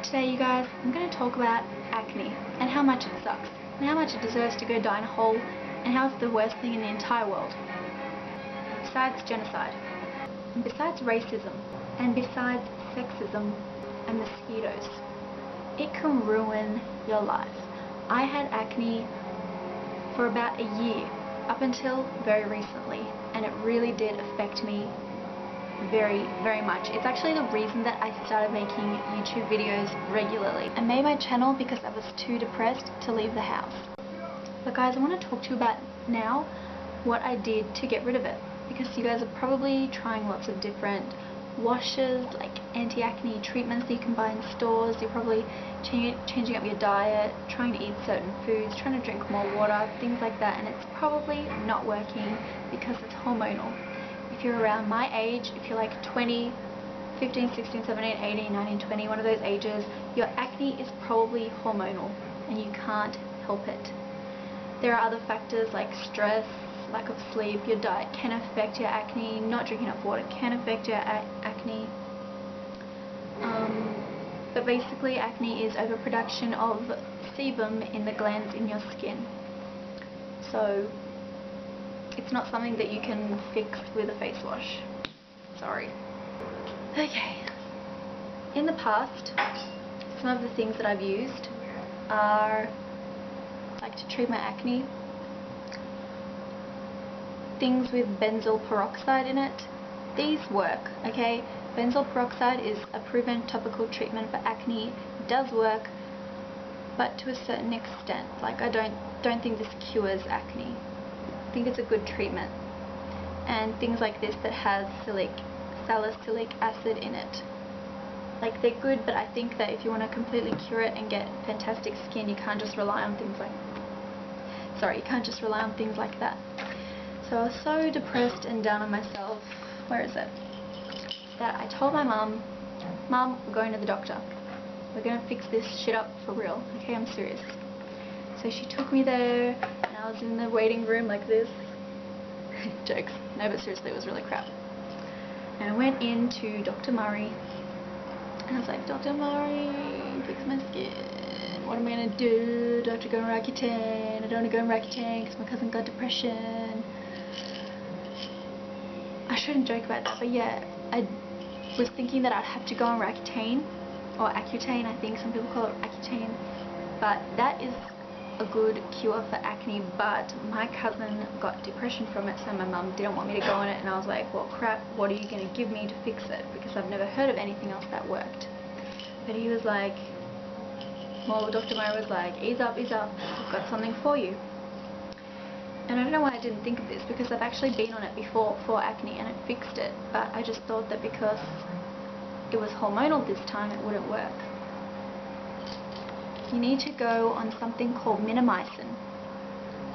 Today, you guys, I'm going to talk about acne and how much it sucks and how much it deserves to go die in a hole and how it's the worst thing in the entire world. Besides genocide, and besides racism, and besides sexism and mosquitoes, it can ruin your life. I had acne for about a year, up until very recently, and it really did affect me very, very much. It's actually the reason that I started making YouTube videos regularly. I made my channel because I was too depressed to leave the house. But guys, I want to talk to you about now what I did to get rid of it, because you guys are probably trying lots of different washes, like anti-acne treatments that you can buy in stores. You're probably changing up your diet, trying to eat certain foods, trying to drink more water, things like that, and it's probably not working because it's hormonal. If you're around my age, if you're like 20, 15, 16, 17, 18, 19, 20, one of those ages, your acne is probably hormonal and you can't help it. There are other factors like stress, lack of sleep, your diet can affect your acne, not drinking enough water can affect your acne. But basically acne is overproduction of sebum in the glands in your skin. So it's not something that you can fix with a face wash. Sorry. Okay. In the past, some of the things that I've used are, like, to treat my acne, things with benzoyl peroxide in it. These work, okay? Benzoyl peroxide is a proven topical treatment for acne. It does work, but to a certain extent. Like, I don't think this cures acne. I think it's a good treatment. And things like this that has salicylic acid in it, like, they're good, but I think that if you want to completely cure it and get fantastic skin, you can't just rely on things like that. So I was so depressed and down on myself, that I told my mum, we're going to the doctor. We're going to fix this shit up for real. Okay, I'm serious. So she took me there, and I was in the waiting room like this. Jokes. No, but seriously, it was really crap. And I went into Dr. Murray, and I was like, Dr. Murray, fix my skin. What am I going to do? Do I have to go on Roaccutane? I don't want to go on Roaccutane because my cousin got depression. I shouldn't joke about that, but yeah, I was thinking that I'd have to go on Roaccutane, or Accutane, I think some people call it Accutane, but that is a good cure for acne. But my cousin got depression from it, so my mum didn't want me to go on it, and I was like, well crap, what are you going to give me to fix it, because I've never heard of anything else that worked. But he was like, well, Dr. Murray was like, ease up, we've got something for you. And I don't know why I didn't think of this, because I've actually been on it before for acne and it fixed it, but I just thought that because it was hormonal this time it wouldn't work. You need to go on something called minomycin.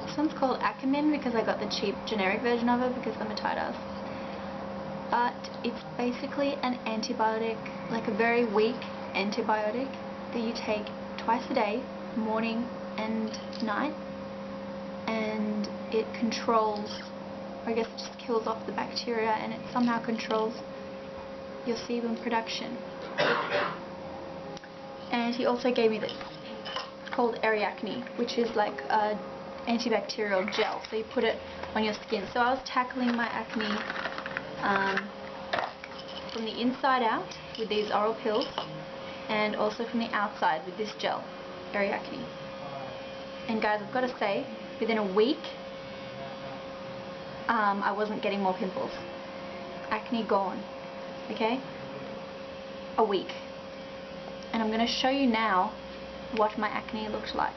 This one's called Acamin because I got the cheap generic version of it because I'm a tight ass. But it's basically an antibiotic, like a very weak antibiotic that you take twice a day, morning and night, and it controls, or I guess it just kills off the bacteria, and it somehow controls your sebum production. And he also gave me this called Ariacne, which is like a antibacterial gel, so you put it on your skin. So I was tackling my acne from the inside out with these oral pills, and also from the outside with this gel, Ariacne. And guys, I've got to say, within a week I wasn't getting more pimples. Acne gone. Okay? A week. And I'm going to show you now what my acne looked like.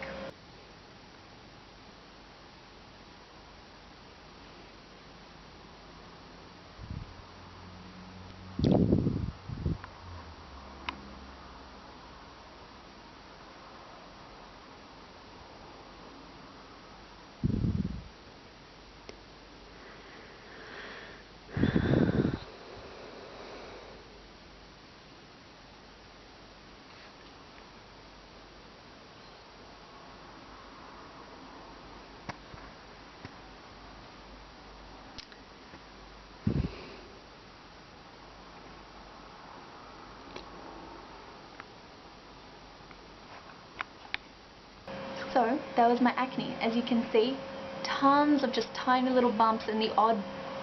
So that was my acne. As you can see, tons of just tiny little bumps and the odd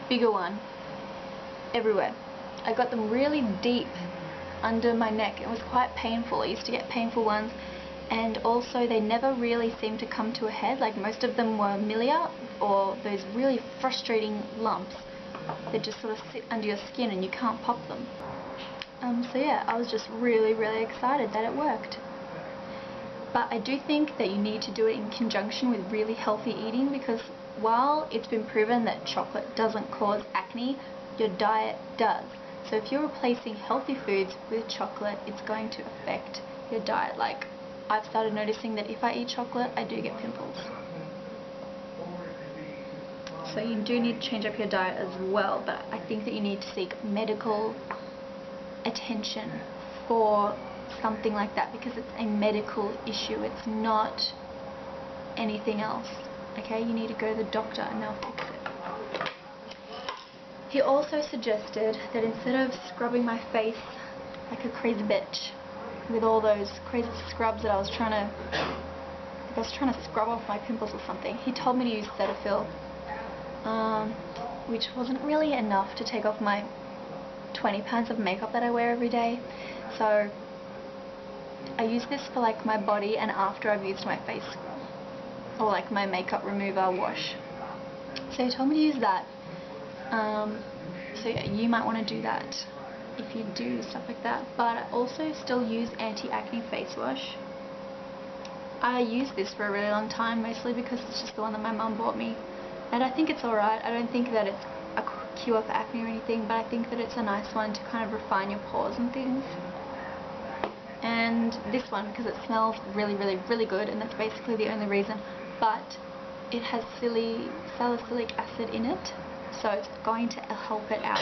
bigger one everywhere. I got them really deep under my neck. It was quite painful. I used to get painful ones, and also they never really seemed to come to a head. Like, most of them were milia, or those really frustrating lumps that just sort of sit under your skin and you can't pop them. So yeah, I was just really excited that it worked. But I do think that you need to do it in conjunction with really healthy eating, because while it's been proven that chocolate doesn't cause acne, your diet does. So if you're replacing healthy foods with chocolate, it's going to affect your diet. Like, I've started noticing that if I eat chocolate, I do get pimples. So you do need to change up your diet as well, but I think that you need to seek medical attention for something like that, because it's a medical issue. It's not anything else. Okay, you need to go to the doctor and they'll fix it. He also suggested that instead of scrubbing my face like a crazy bitch with all those crazy scrubs that I was trying to scrub off my pimples or something, he told me to use Cetaphil, which wasn't really enough to take off my 20 pounds of makeup that I wear every day. So I use this for like my body and after I've used my face scrub, or like my makeup remover wash. So he told me to use that. So yeah, you might want to do that if you do stuff like that. But I also still use anti-acne face wash. I used this for a really long time, mostly because it's just the one that my mum bought me, and I think it's alright. I don't think that it's a cure for acne or anything, but I think that it's a nice one to kind of refine your pores and things. And this one, because it smells really good, and that's basically the only reason, but it has salicylic acid in it, so it's going to help it out,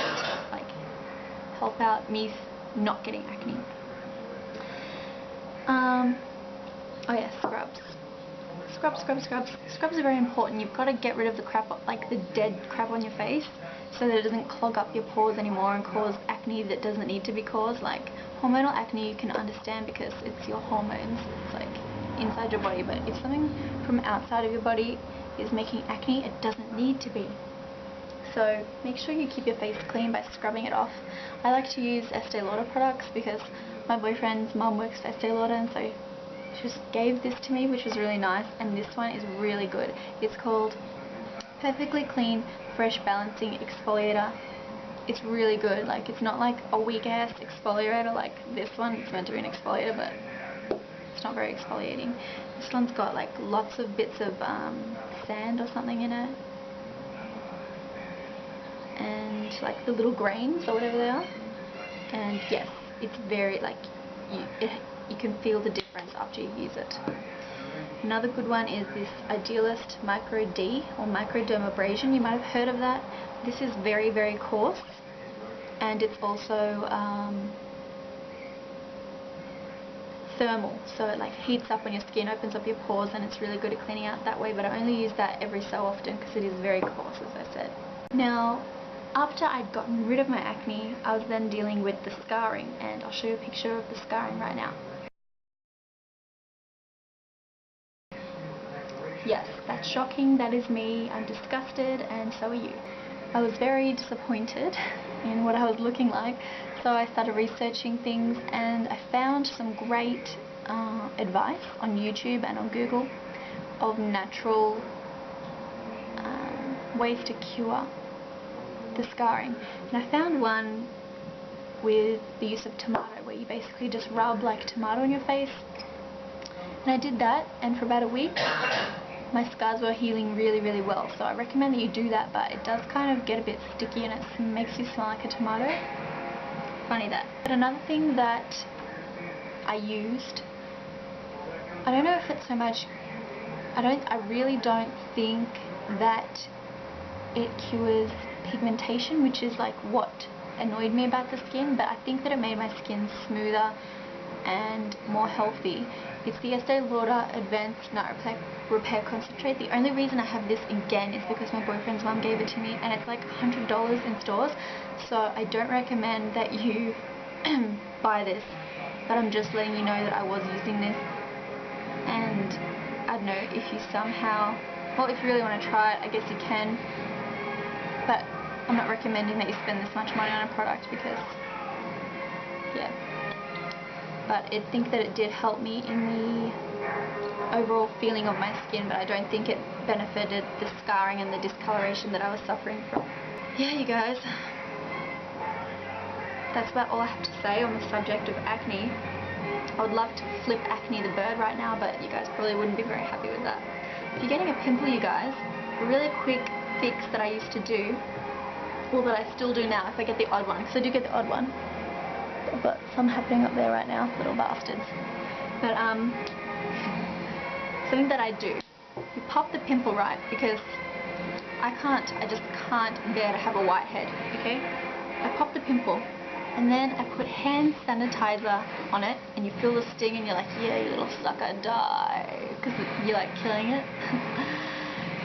like help out me not getting acne. Oh yeah, scrubs. Scrubs are very important. You've got to get rid of the crap, like the dead crap on your face, so that it doesn't clog up your pores anymore and cause acne that doesn't need to be caused. Like, hormonal acne you can understand because it's your hormones, it's like inside your body, but if something from outside of your body is making acne, it doesn't need to be. So make sure you keep your face clean by scrubbing it off. I like to use Estee Lauder products because my boyfriend's mum works for Estee Lauder, and so she just gave this to me, which was really nice, and this one is really good. It's called Perfectly Clean Fresh Balancing Exfoliator. It's really good. Like, it's not like a weak ass exfoliator like this one. It's meant to be an exfoliator, but it's not very exfoliating. This one's got like lots of bits of sand or something in it, and like the little grains or whatever they are. And yes, it's very, like, you can feel the difference after you use it. Another good one is this Idealist Micro D, or Microdermabrasion. You might have heard of that. This is very coarse, and it's also thermal, so it like heats up on your skin, opens up your pores, and it's really good at cleaning out that way. But I only use that every so often because it is very coarse, as I said. Now, after I'd gotten rid of my acne, I was then dealing with the scarring, and I'll show you a picture of the scarring right now. Yes, that's shocking. That is me. I'm disgusted, and so are you. I was very disappointed in what I was looking like, so I started researching things, and I found some great advice on YouTube and on Google of natural ways to cure the scarring. And I found one with the use of tomato, where you basically just rub like tomato on your face. And I did that, and for about a week my scars were healing really well. So I recommend that you do that, but it does kind of get a bit sticky and it makes you smell like a tomato. Funny that. But another thing that I used, I don't know if it's so much, I really don't think that it cures pigmentation, which is like what annoyed me about the skin, but I think that it made my skin smoother and more healthy. It's the Estee Lauder Advanced Night Repair Concentrate. The only reason I have this again is because my boyfriend's mum gave it to me, and it's like $100 in stores, so I don't recommend that you buy this, but I'm just letting you know that I was using this, and and I don't know, if you somehow, well, if you really want to try it, I guess you can, but I'm not recommending that you spend this much money on a product because, yeah. But I think that it did help me in the overall feeling of my skin, but I don't think it benefited the scarring and the discoloration that I was suffering from. Yeah, you guys, that's about all I have to say on the subject of acne. I would love to flip Acne the bird right now, but you guys probably wouldn't be very happy with that. If you're getting a pimple, you guys, a really quick fix that I used to do, well, that I still do now if I get the odd one, because I do get the odd one. But some happening up there right now, little bastards. But something that I do, you pop the pimple, right, because I just can't bear to have a white head, okay? I pop the pimple, and then I put hand sanitizer on it, and you feel the sting, and you're like, yeah, you little sucker, die, because you're like killing it.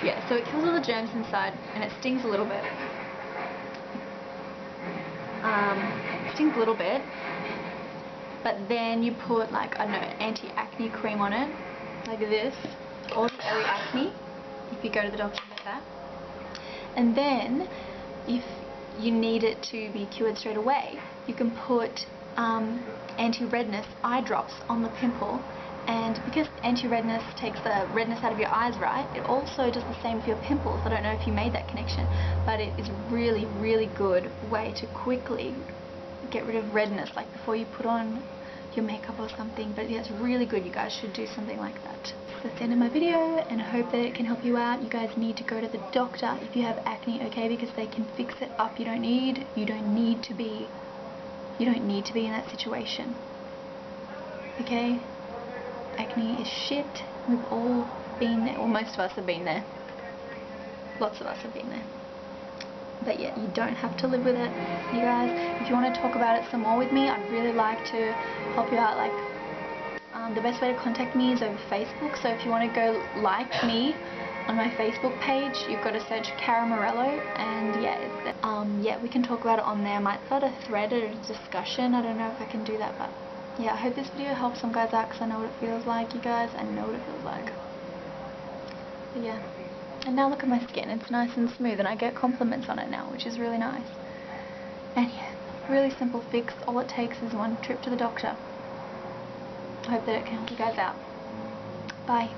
Yeah, so it kills all the germs inside, and it stings a little bit. But then you put, like, I don't know, anti-acne cream on it, like this, ordinary acne, if you go to the doctor and get that. And then, if you need it to be cured straight away, you can put anti-redness eye drops on the pimple, and because anti-redness takes the redness out of your eyes, right, it also does the same for your pimples. I don't know if you made that connection, but it is really, really good way to quickly get rid of redness, like before you put on your makeup or something. But yeah, it's really good. You guys should do something like that. That's the end of my video, and I hope that it can help you out. You guys need to go to the doctor if you have acne, okay, because they can fix it up. You don't need to be in that situation, okay? Acne is shit. We've all been there, well, most of us have been there. Lots of us have been there. But yeah, you don't have to live with it, you guys. If you want to talk about it some more with me, I'd really like to help you out. Like, the best way to contact me is over Facebook. So if you want to go like me on my Facebook page, you've got to search Cara Morello, and yeah, it's there. Yeah, we can talk about it on there. I might start a thread or a discussion. I don't know if I can do that, but yeah, I hope this video helps some guys out, because I know what it feels like, you guys. I know what it feels like. But yeah. And now look at my skin, it's nice and smooth, and I get compliments on it now, which is really nice. And yeah, really simple fix. All it takes is one trip to the doctor. I hope that it can help you guys out. Bye.